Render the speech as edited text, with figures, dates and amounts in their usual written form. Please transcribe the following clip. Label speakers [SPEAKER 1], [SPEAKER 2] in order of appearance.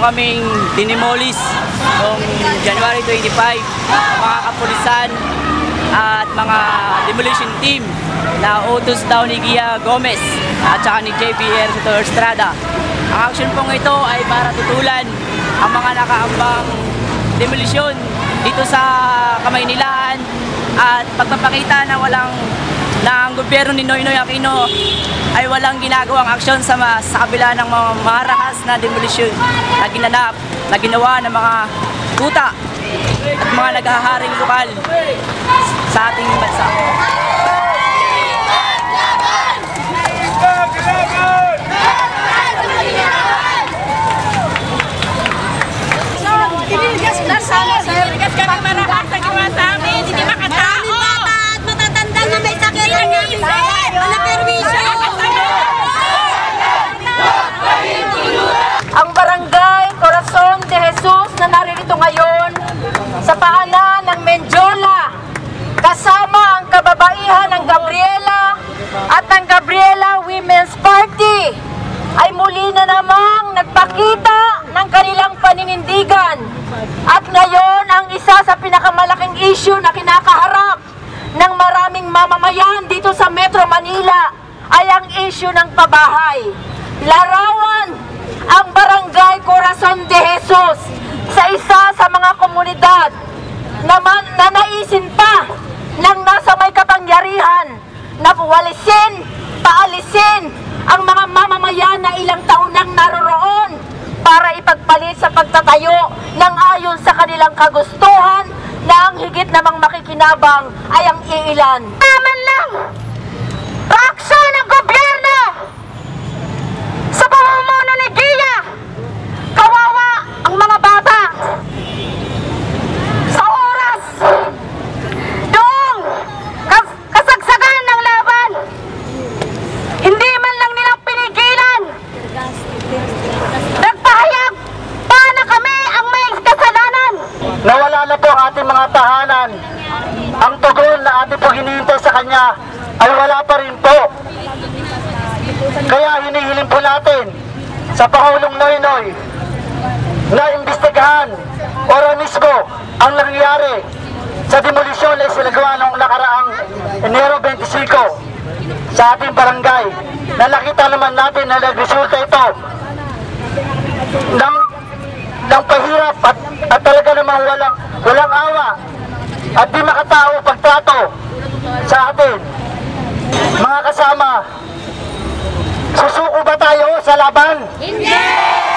[SPEAKER 1] kaming dinimolis noong January 25, mga kapulisan at mga demolition team na utos daw ni Gia Gomez at saka ni JPR Estrada. Ang action pong ito ay para tutulan ang mga nakaambang demolisyon dito sa Kamaynilaan at pagpapakita na ang gobyerno ni Noynoy Aquino ay walang ginagawang aksyon sa kabila ng mga marahas na demolisyon na ginanap, na ginawa ng mga kuta at mga naghaharing lokal sa ating bansa.
[SPEAKER 2] Ang Barangay Corazon de Jesus na naririto ngayon sa paanan ng Menjola kasama ang kababaihan ng Gabriela at ng Gabriela Women's Party ay muli na namang nagpakita ng kanilang paninindigan. At ngayon, ang isa sa pinakamalaking issue na kinakaharap ng maraming mamamayan dito sa Metro Manila ay ang issue ng pabahay. Larawan ang Barangay Corazon de Jesus sa isa sa mga komunidad na naisin pa ng nasa may kapangyarihan na paalisin ang mga mamamayan na ilang taon nang naroroon para ipagpalit sa pagtatayo ng ayon sa kanilang kagustuhan na ang higit namang makikinabang ay ang iilan. Naman lang! Reaksyon ng gobyerno sa pamumuno ni Gia! Kawawa ang mga bata! Sa oras doong kasagsagan ng laban, hindi man lang nilang pinigilan. Nagpahayag pa na kami ang may kasalanan.
[SPEAKER 3] Nawala na po ang ating mga tahanan. Ang tugon na ating po hinihintay sa kanya ay wala pa rin po. Kaya hinihiling po natin sa Pangulong Noynoy na imbestigahan ora mismo ang nangyari sa demolisyon na isinagawa noong nakaraang Enero 25 sa ating barangay, na nakita naman natin na nagresulta ito ng pahirap at talaga namang walang awa at di makatao pagtrato sa atin. Mga kasama, susuko ba tayo sa laban? Hindi!